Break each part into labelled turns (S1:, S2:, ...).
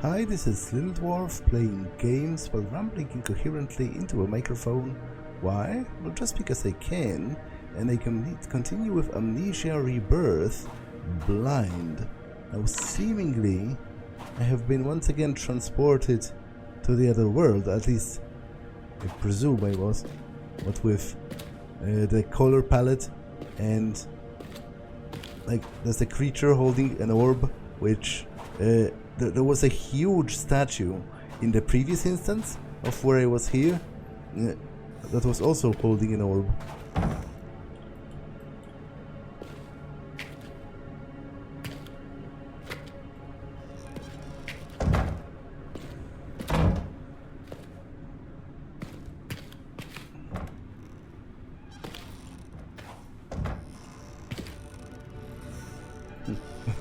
S1: Hi, this is Little Dwarf playing games while rambling incoherently into a microphone. Why? Well, just because I can, and I can continue with Amnesia Rebirth blind. Now, seemingly, I have been once again transported to the other world, at least I presume I was, but with the color palette and like there's a creature holding an orb, which there was a huge statue in the previous instance of where I was here that was also holding an orb.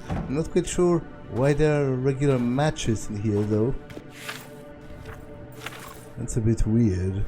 S1: I'm not quite sure why there are regular matches in here though. That's a bit weird.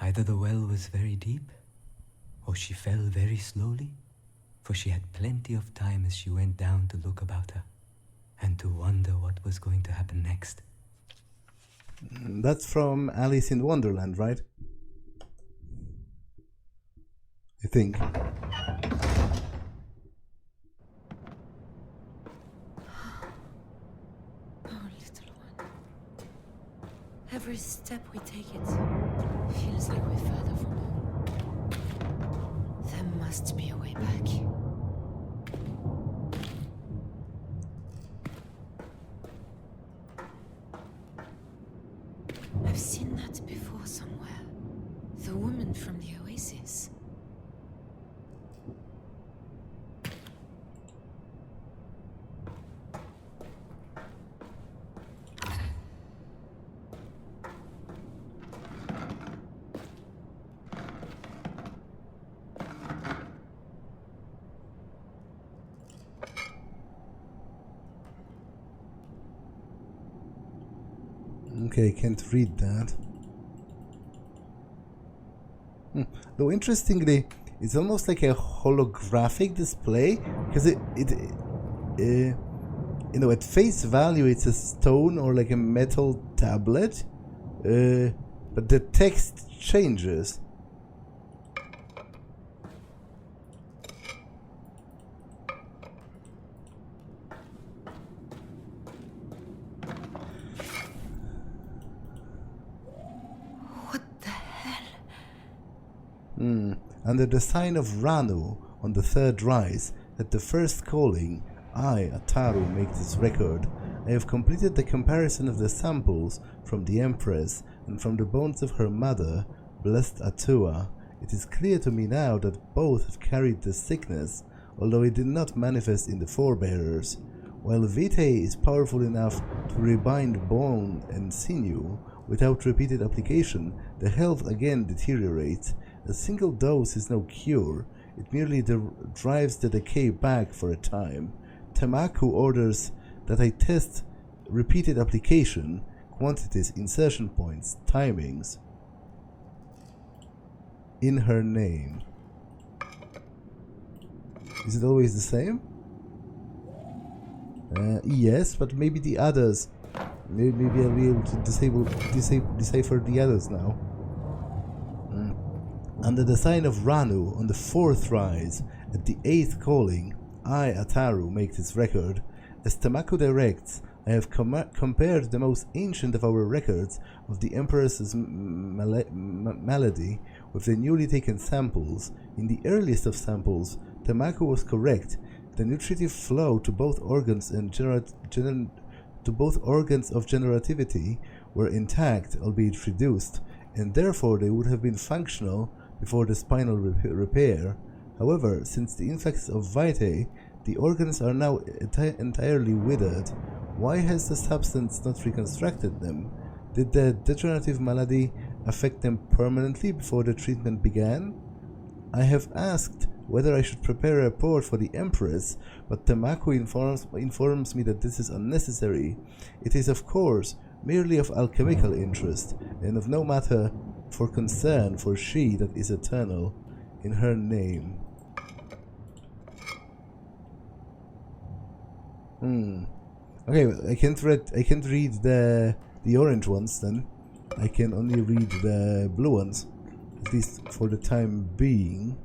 S2: Either the well was very deep, or she fell very slowly, for she had plenty of time as she went down to look about her, and to wonder what was going to happen next.
S1: That's from Alice in Wonderland, right? I think.
S3: Every step we take it feels like we're further from home. There must be a way back. I've seen that before somewhere. The woman from the oasis.
S1: Okay, I can't read that. Though interestingly, it's almost like a holographic display, because you know, at face value it's a stone or like a metal tablet, but the text changes. Under the sign of Ranu on the third rise, at the first calling, I, Ataru, make this record. I have completed the comparison of the samples from the Empress and from the bones of her mother, blessed Atua. It is clear to me now that both have carried the sickness, although it did not manifest in the forebearers. While Vitae is powerful enough to rebind bone and sinew, without repeated application, the health again deteriorates. A single dose is no cure, it merely drives the decay back for a time. Tamaku orders that I test repeated application, quantities, insertion points, timings in her name. Is it always the same? Yes, but maybe the others. Maybe I'll be able to decipher the others now. Under the sign of Ranu, on the fourth rise, at the eighth calling, I, Ataru, make this record. As Tamaku directs, I have compared the most ancient of our records of the Empress's malady with the newly taken samples. In the earliest of samples, Tamaku was correct. The nutritive flow to both organs and of generativity were intact, albeit reduced, and therefore they would have been functional before the spinal repair. However, since the influx of vitae, the organs are now entirely withered. Why has the substance not reconstructed them? Did the degenerative malady affect them permanently before the treatment began? I have asked whether I should prepare a report for the Empress, but Tamaku informs me that this is unnecessary. It is, of course, merely of alchemical interest, and of no matter for concern for she that is eternal in her name. Okay, I can't read the orange ones then. I can only read the blue ones, at least for the time being.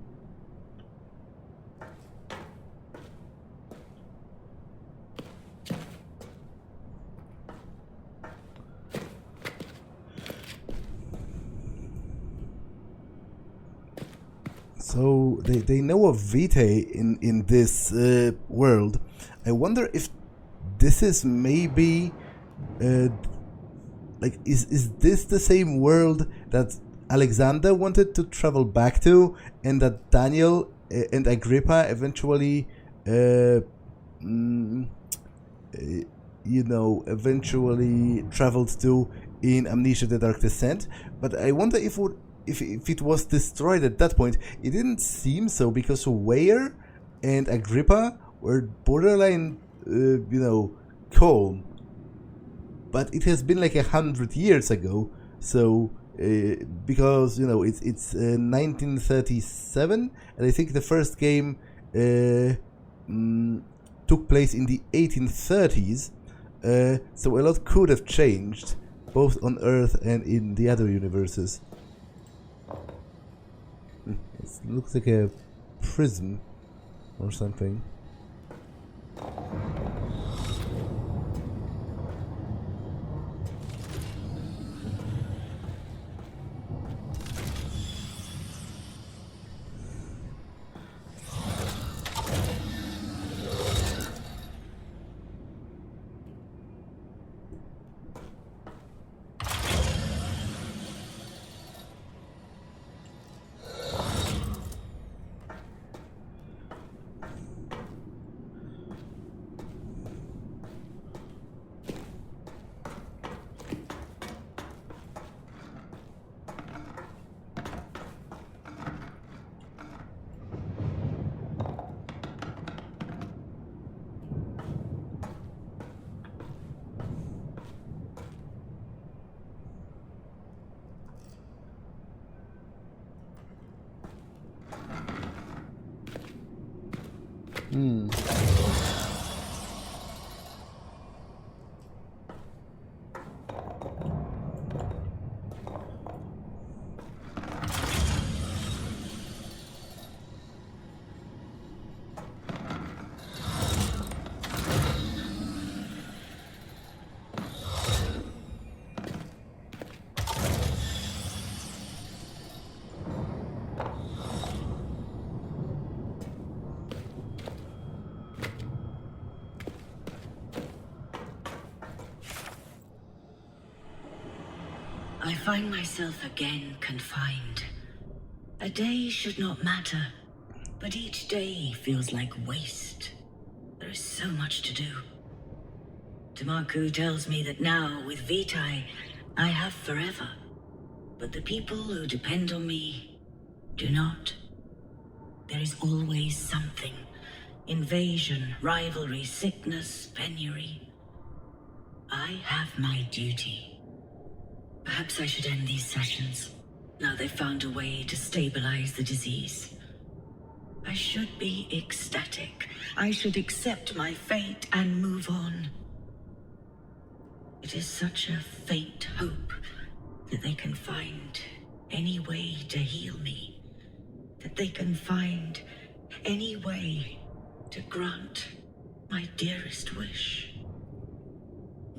S1: So they know of vitae in this world. I wonder if this is maybe like is this the same world that Alexander wanted to travel back to, and that Daniel and Agrippa eventually eventually traveled to in Amnesia: The Dark Descent? But I wonder if it was destroyed at that point. It didn't seem so, because Weir and Agrippa were borderline, calm. But it has been like 100 years ago, so because it's 1937, and I think the first game took place in the 1830s. So a lot could have changed, both on Earth and in the other universes. It looks like a prison or something.
S3: I find myself again confined. A day should not matter, but each day feels like waste. There is so much to do. Tamaku tells me that now, with Vitae, I have forever. But the people who depend on me do not. There is always something. Invasion, rivalry, sickness, penury. I have my duty. Perhaps I should end these sessions. Now they've found a way to stabilize the disease. I should be ecstatic. I should accept my fate and move on. It is such a faint hope that they can find any way to heal me. That they can find any way to grant my dearest wish.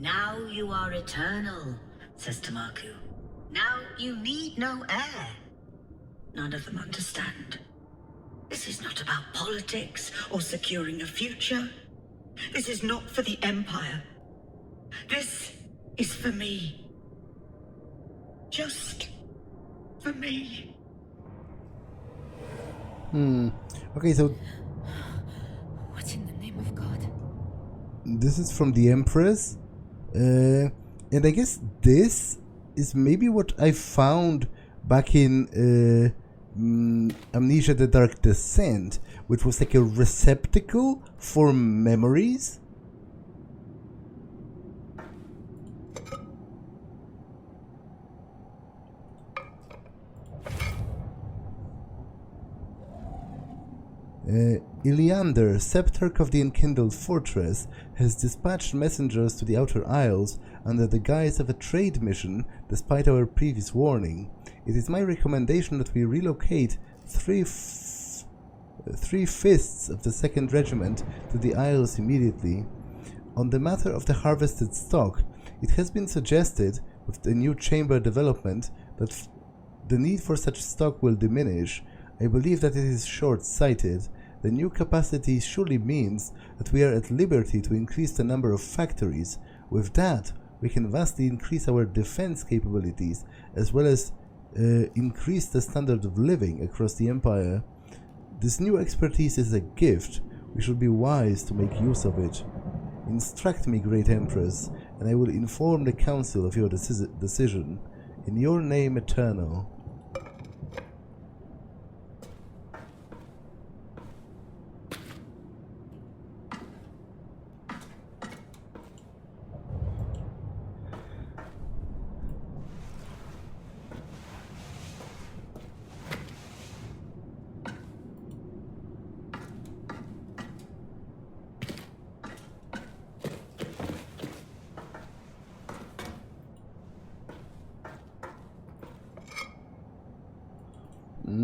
S3: Now you are eternal, says Tamaku. Now you need no heir. None of them understand. This is not about politics or securing a future. This is not for the Empire. This is for me. Just for me.
S1: Okay, so
S4: What in the name of God?
S1: this is from the Empress. And I guess this is maybe what I found back in Amnesia the Dark Descent, which was like a receptacle for memories. Iliander, Septarch of the Enkindled Fortress, has dispatched messengers to the Outer Isles under the guise of a trade mission, despite our previous warning. It is my recommendation that we relocate three-fifths of the 2nd Regiment to the Isles immediately. On the matter of the harvested stock, it has been suggested, with the new chamber development, that the need for such stock will diminish. I believe that it is short-sighted. The new capacity surely means that we are at liberty to increase the number of factories. With that, we can vastly increase our defense capabilities, as well as increase the standard of living across the Empire. This new expertise is a gift. We should be wise to make use of it. Instruct me, Great Empress, and I will inform the Council of your decision. In your name, Eternal.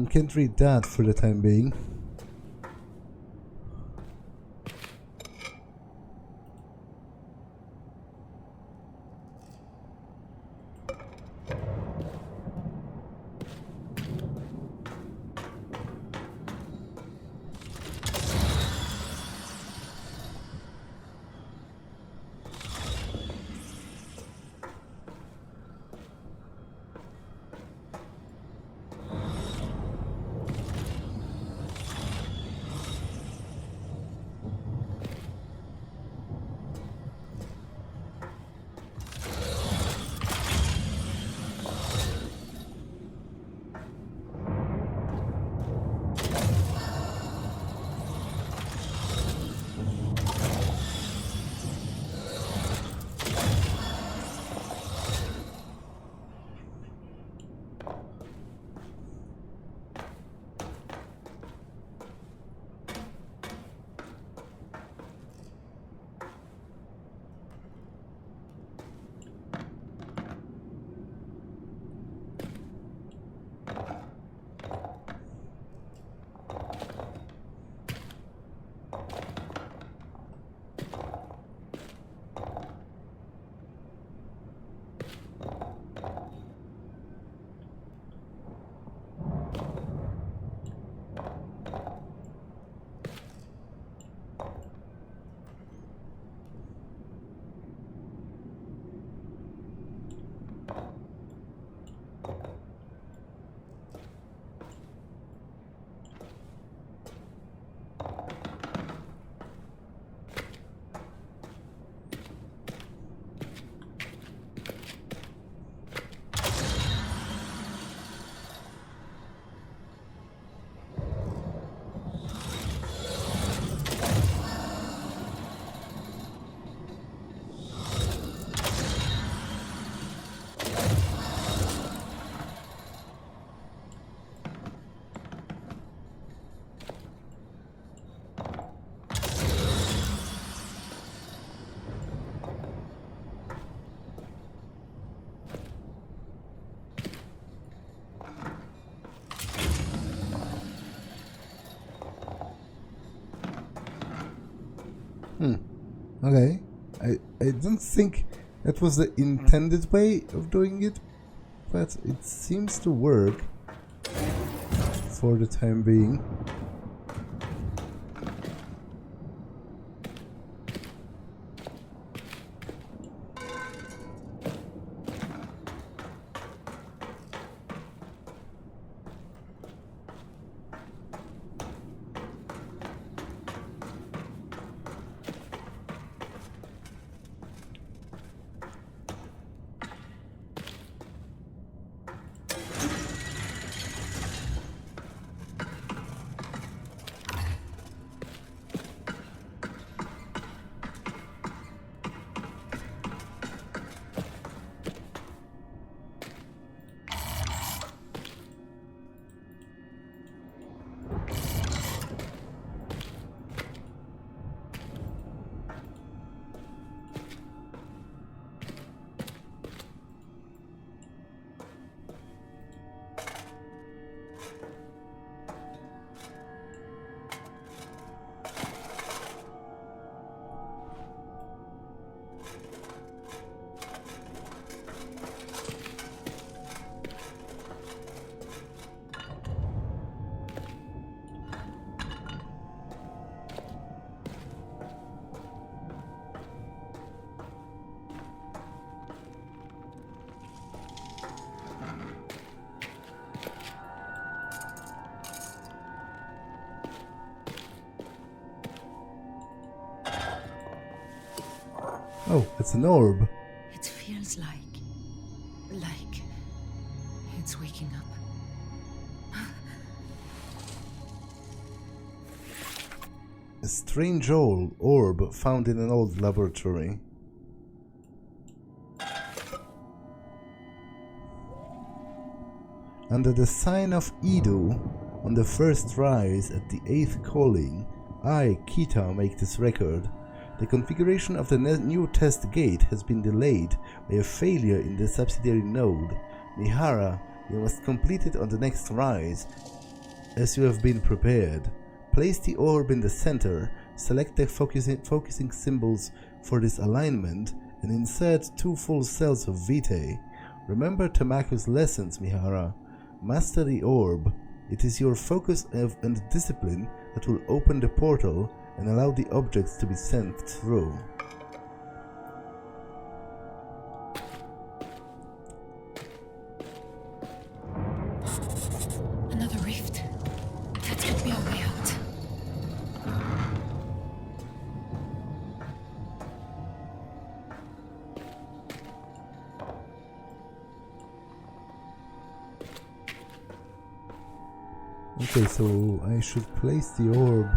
S1: Can't read that for the time being. Okay. I don't think That was the intended way of doing it, but it seems to work for the time being. Oh, it's an orb.
S4: It feels like it's waking up.
S1: A strange old orb found in an old laboratory. Under the sign of Idu, on the first rise at the 8th calling, I, Kita, make this record. The configuration of the new test gate has been delayed by a failure in the subsidiary node. Mihara, you must complete it on the next rise, as you have been prepared. Place the orb in the center, select the focusing symbols for this alignment, and insert 2 full cells of Vitae. Remember Tamaku's lessons, Mihara. Master the orb. It is your focus and discipline that will open the portal and allow the objects to be sent through.
S4: Another rift. That could be our way out.
S1: Okay, so I should place the orb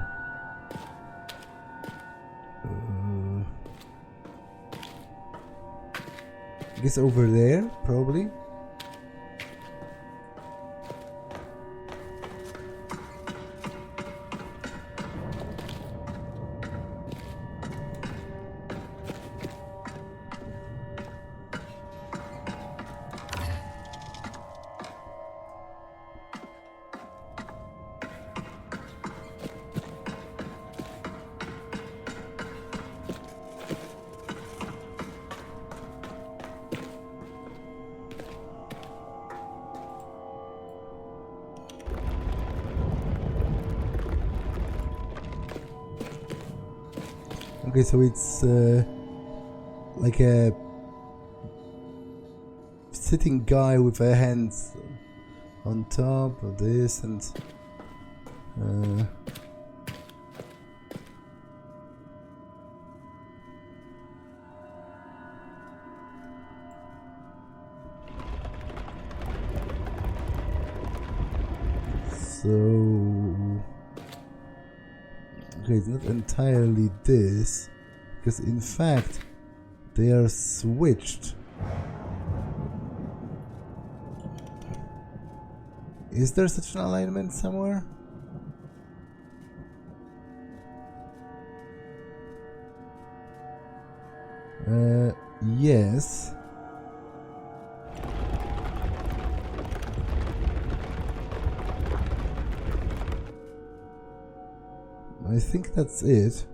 S1: I guess over there, probably. Okay, so it's like a sitting guy with their hands on top of this and so okay, it's not entirely this, because in fact they are switched. Is there such an alignment somewhere? Yes. I think that's it.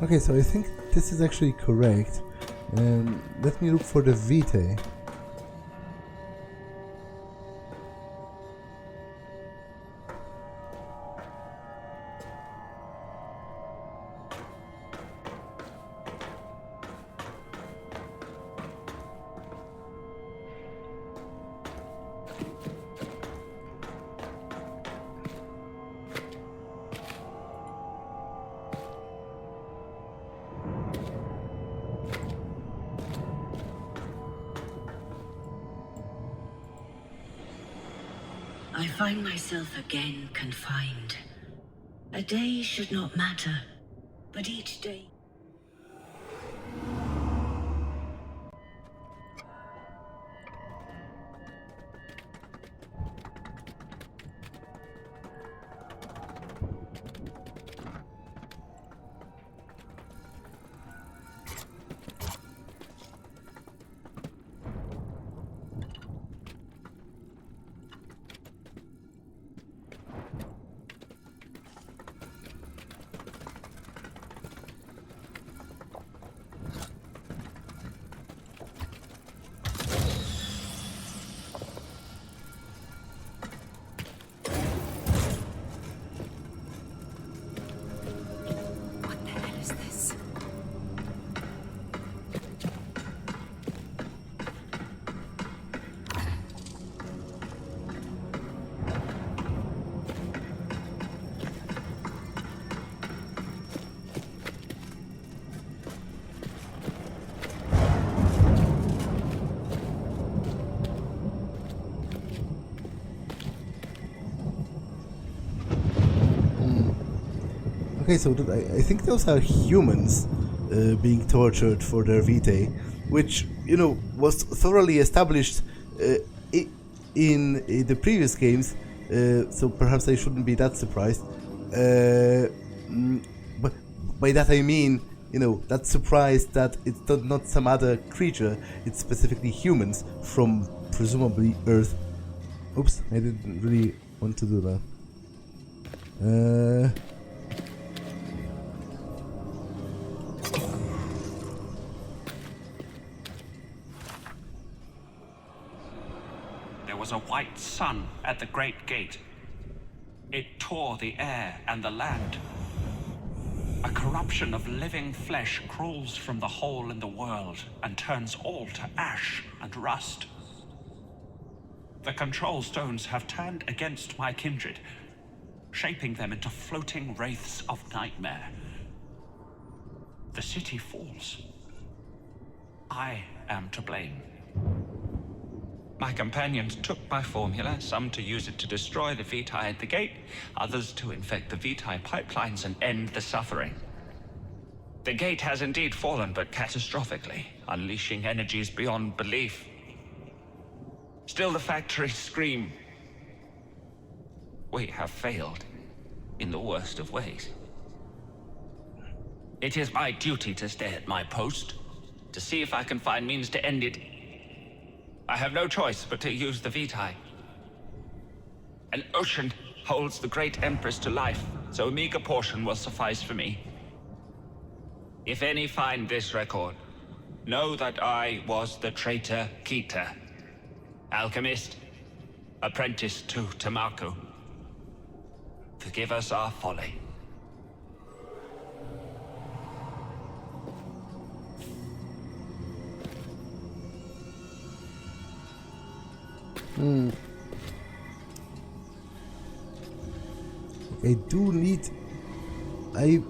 S1: Okay, so I think this is actually correct. Let me look for the vitae.
S3: I find myself again confined. A day should not matter, but each day...
S4: What the hell is this?
S1: Okay, so I think those are humans being tortured for their vitae, which, you know, was thoroughly established in the previous games, so perhaps I shouldn't be that surprised. But by that I mean, you know, that surprise that it's not some other creature, it's specifically humans from presumably Earth. Oops, I didn't really want to do that.
S5: There was a white sun at the great gate. It tore the air and the land. A corruption of living flesh crawls from the hole in the world and turns all to ash and rust. The control stones have turned against my kindred, shaping them into floating wraiths of nightmare. The city falls. I am to blame. My companions took my formula, some to use it to destroy the Vitae at the gate, others to infect the Vitae pipelines and end the suffering. The gate has indeed fallen, but catastrophically, unleashing energies beyond belief. Still the factories scream. We have failed in the worst of ways. It is my duty to stay at my post, to see if I can find means to end it. I have no choice but to use the Vitae. An ocean holds the great Empress to life, so a meager portion will suffice for me. If any find this record, know that I was the traitor Kita, alchemist, apprentice to Tamaku. Forgive us our folly.
S1: I do need... I'm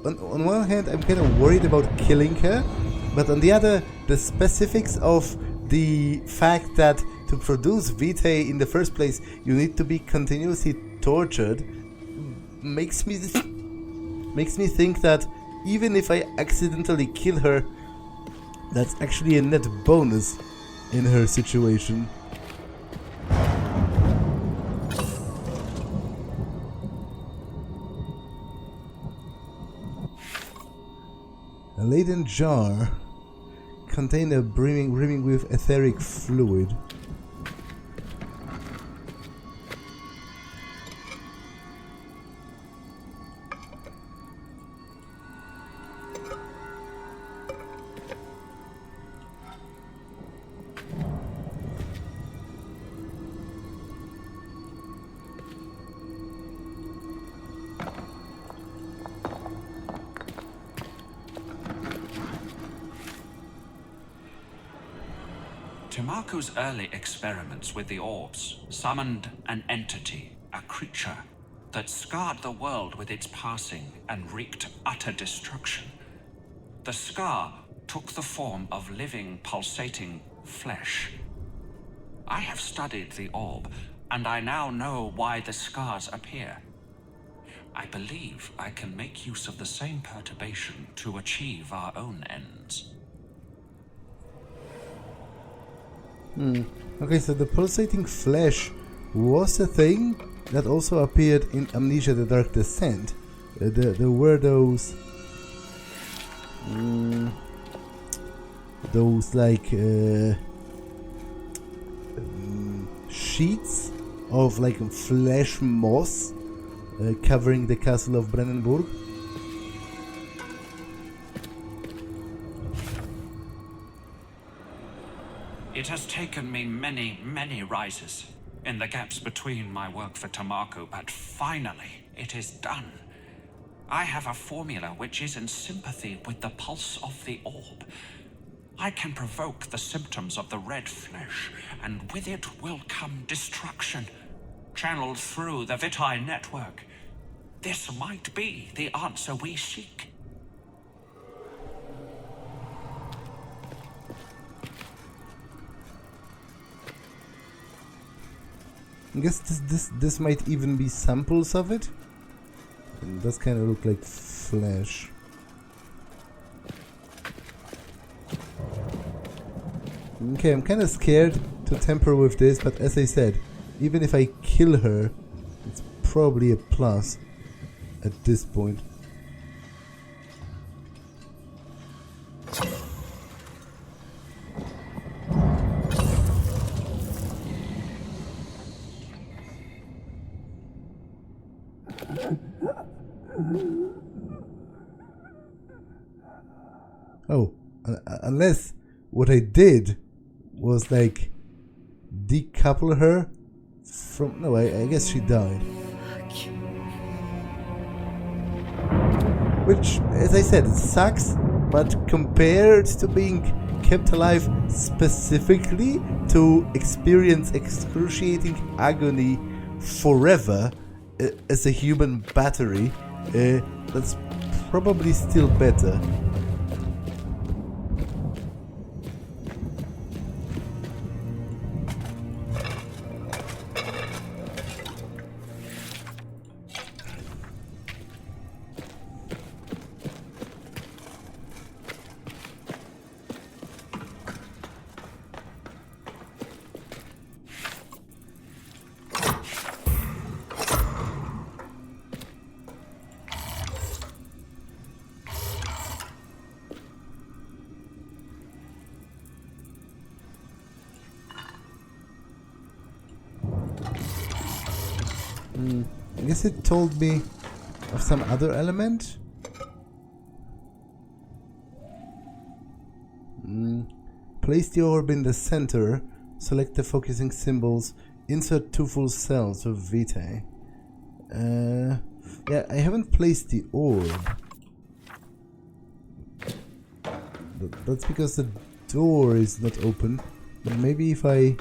S1: on one hand I'm kind of worried about killing her, but on the other, the specifics of the fact that to produce Vitae in the first place you need to be continuously tortured makes me think that even if I accidentally kill her, that's actually a net bonus in her situation. A laden jar contained a brimming with etheric fluid.
S5: Tamaku's early experiments with the orbs summoned an entity, a creature, that scarred the world with its passing and wreaked utter destruction. The scar took the form of living, pulsating flesh. I have studied the orb, and I now know why the scars appear. I believe I can make use of the same perturbation to achieve our own ends.
S1: Okay, so the pulsating flesh was a thing that also appeared in Amnesia: The Dark Descent. There were those like sheets of like flesh moss covering the castle of Brennenburg.
S5: It has taken me many rises in the gaps between my work for Tamaku, but finally it is done. I have a formula which is in sympathy with the pulse of the orb. I can provoke the symptoms of the red flesh, and with it will come destruction, channeled through the Vitae network. This might be the answer we seek.
S1: I guess this might even be samples of it. It does kind of look like flesh. Okay, I'm kind of scared to tamper with this, but as I said, even if I kill her, it's probably a plus at this point. Oh, unless what I did was like decouple her from... No, I guess she died. Which, as I said, it sucks, but compared to being kept alive specifically to experience excruciating agony forever as a human battery, that's probably still better. I guess it told me of some other element. Place the orb in the center, select the focusing symbols, insert 2 full cells of Vitae. Yeah, I haven't placed the orb. That's because the door is not open. But maybe if I...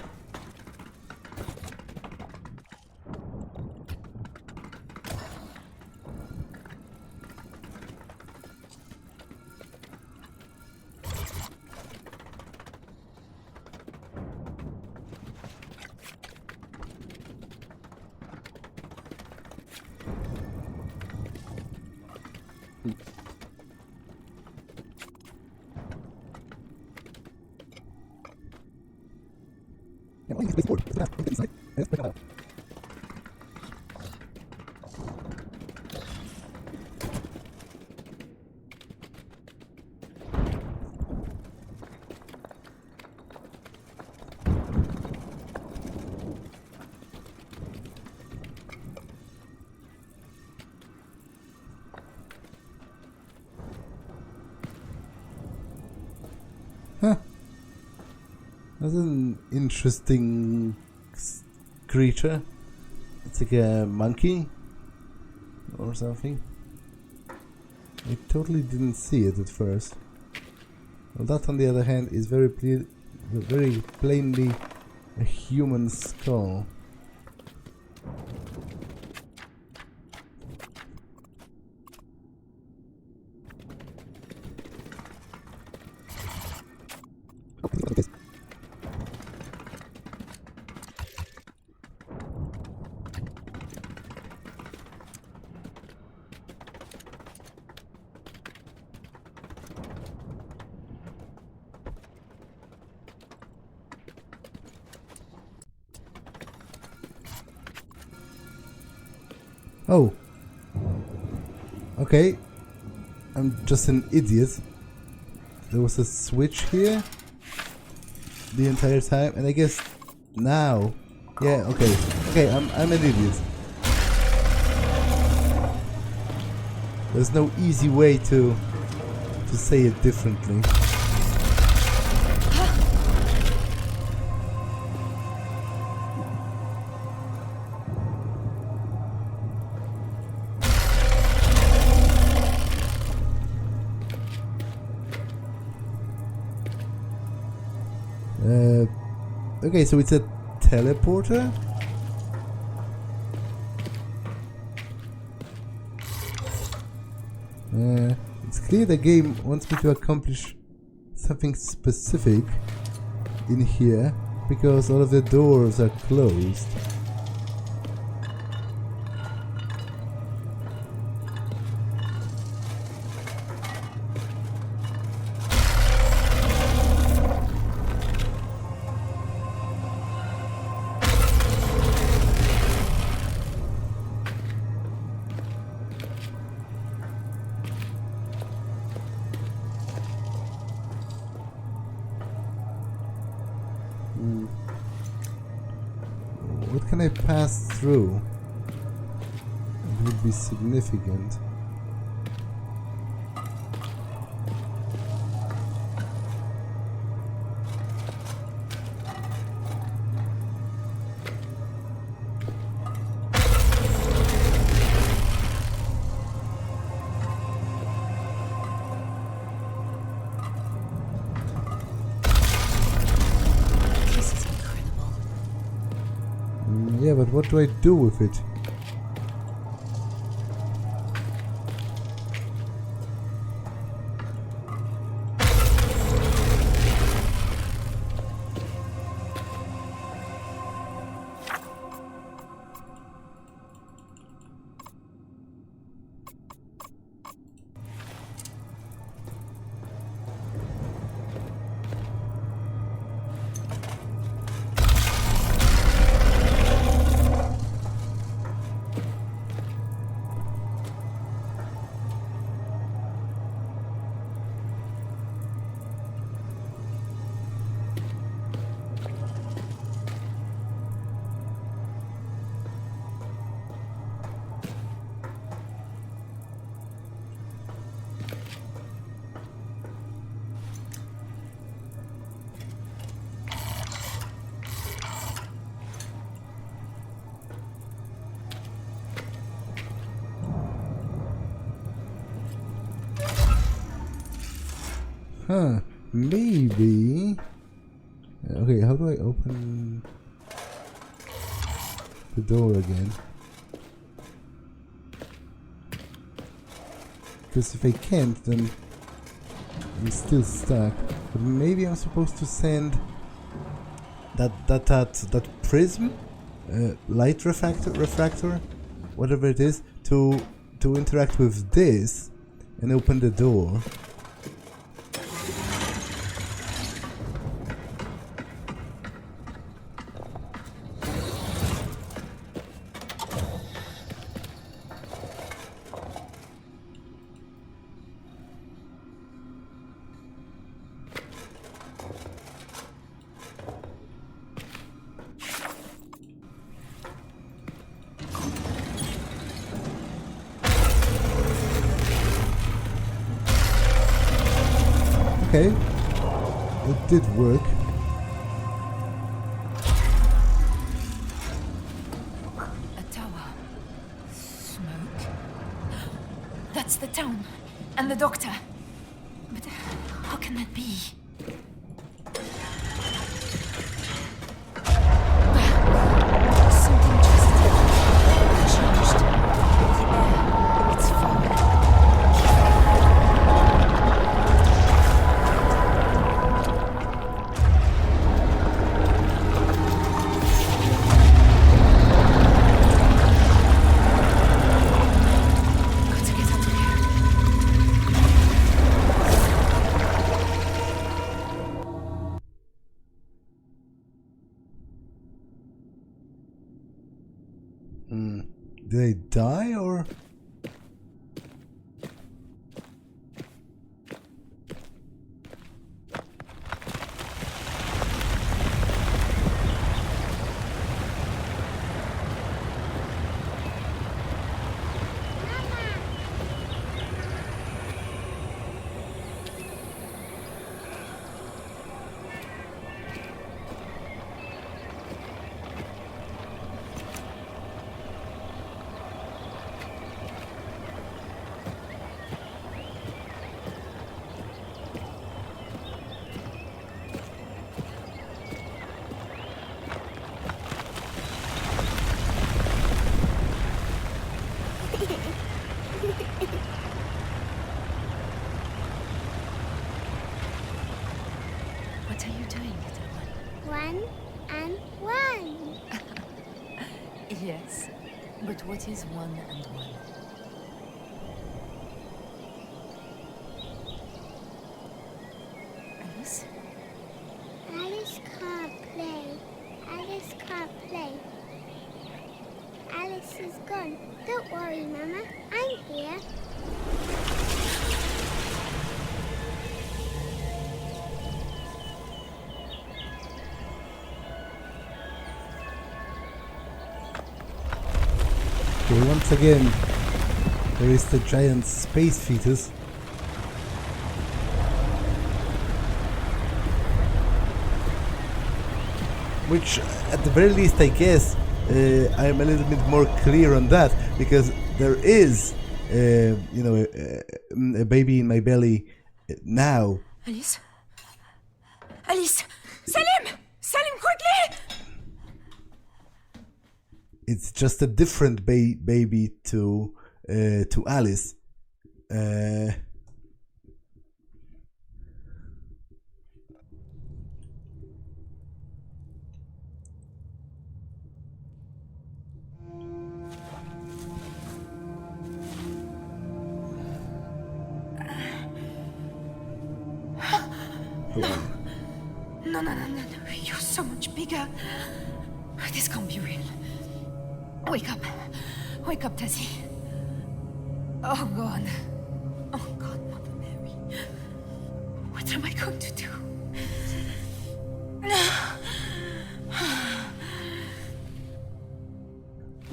S1: Huh. That's an interesting creature. It's like a monkey or something. I totally didn't see it at first. Well, that on the other hand is very very plainly a human skull. Oh. Okay. I'm just an idiot. There was a switch here the entire time, and I guess now... Yeah, okay. Okay, I'm an idiot. There's no easy way to say it differently. Okay, so it's a teleporter? It's clear the game wants me to accomplish something specific in here because all of the doors are closed. What can I pass through? It would be significant. Yeah, but what do I do with it? Huh, maybe... Okay, how do I open the door again? Because if I can't, then I'm still stuck. But maybe I'm supposed to send that prism, light refractor, whatever it is, to interact with this and open the door. Okay, it did work.
S4: A tower. Smoke. That's the town. And the doctor. But how can that be?
S1: Did they die or?
S4: What are you doing, little one?
S6: 1 and 1.
S4: Yes, but what is 1 and 1? Alice?
S6: Alice can't play. Alice can't play. Alice is gone. Don't worry, Mama. I'm here.
S1: Okay, once again, there is the giant space fetus. Which, at the very least, I guess, I am a little bit more clear on that, because there is, you know, a baby in my belly now.
S4: Alice? Alice! Salim! Salim, quickly!
S1: It's just a different baby to Alice.
S4: No. You're so much bigger. This can't be real. Wake up. Wake up, Tasi. Oh, God. Oh, God, Mother Mary. What am I going to do?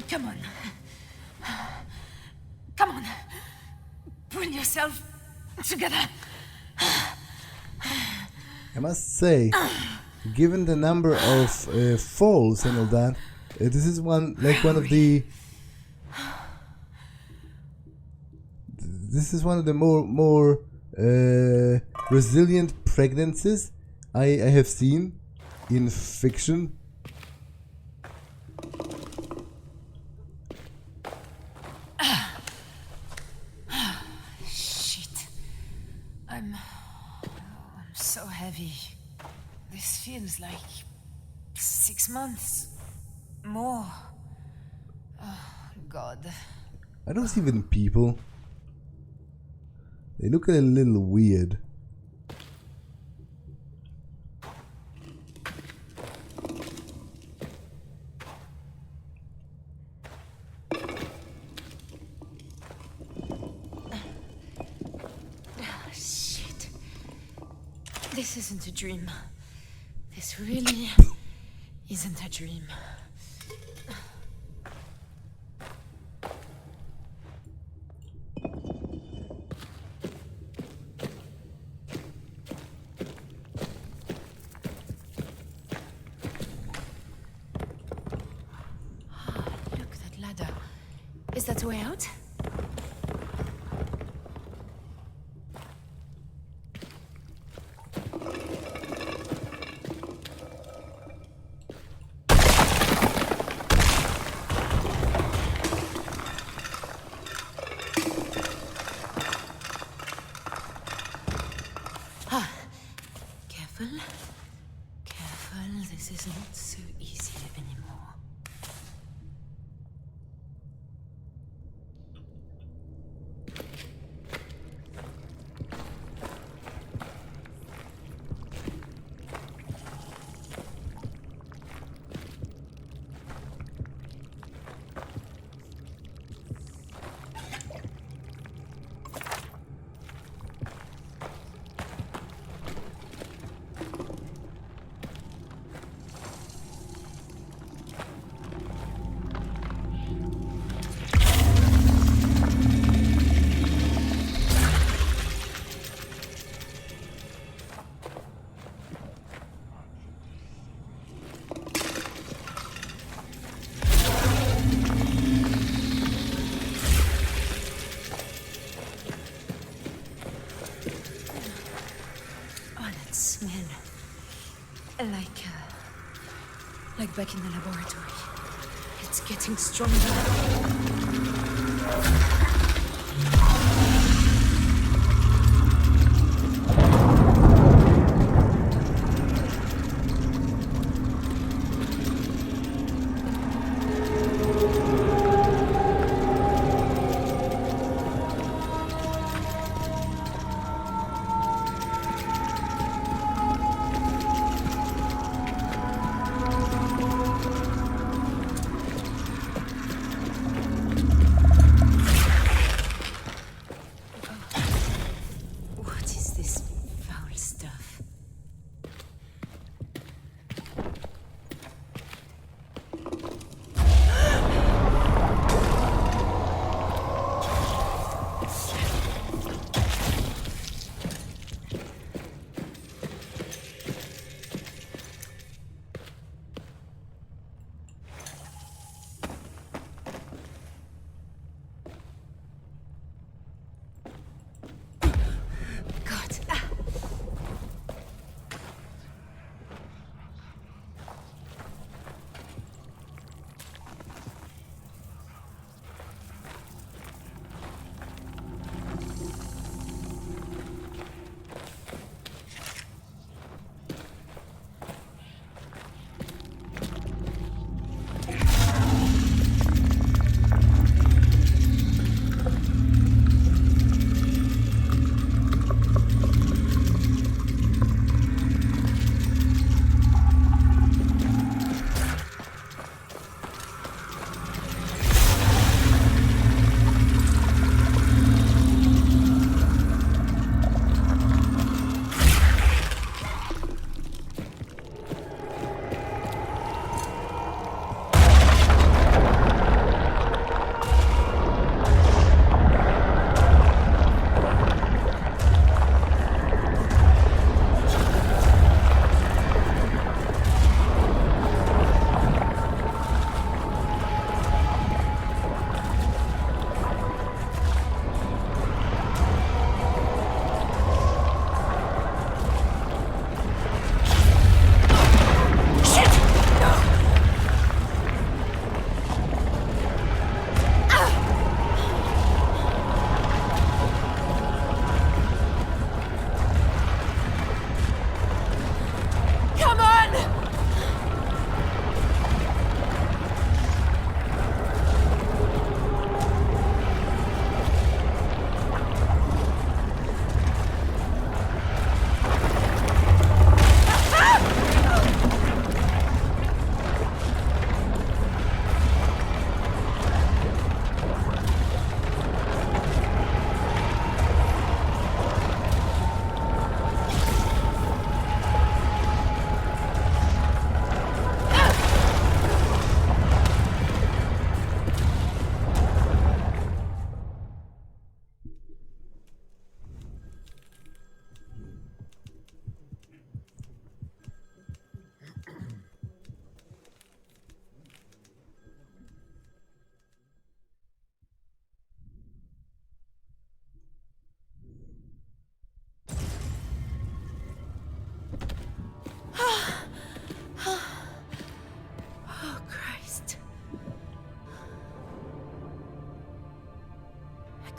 S4: Come on. Come on. Pull yourself together.
S1: I must say, given the number of falls and all that, this is one of the. This is one of the more resilient pregnancies I have seen in fiction.
S4: Shit. I'm so heavy. This feels like 6 months. More. Oh, God.
S1: Are those even people? They look a little weird.
S4: Shit. This isn't a dream. This really isn't a dream. Look, that ladder. Is that the way out? Careful, this is not so easy anymore. back in the laboratory. It's getting stronger.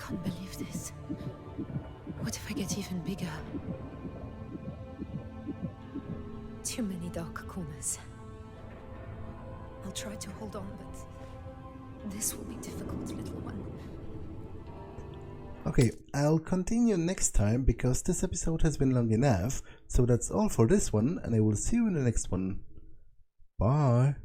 S4: can't believe this. What if I get even bigger? Too many dark corners. I'll try to hold on, but this will be difficult, little one.
S1: Okay, I'll continue next time because this episode has been long enough. So that's all for this one, and I will see you in the next one. Bye!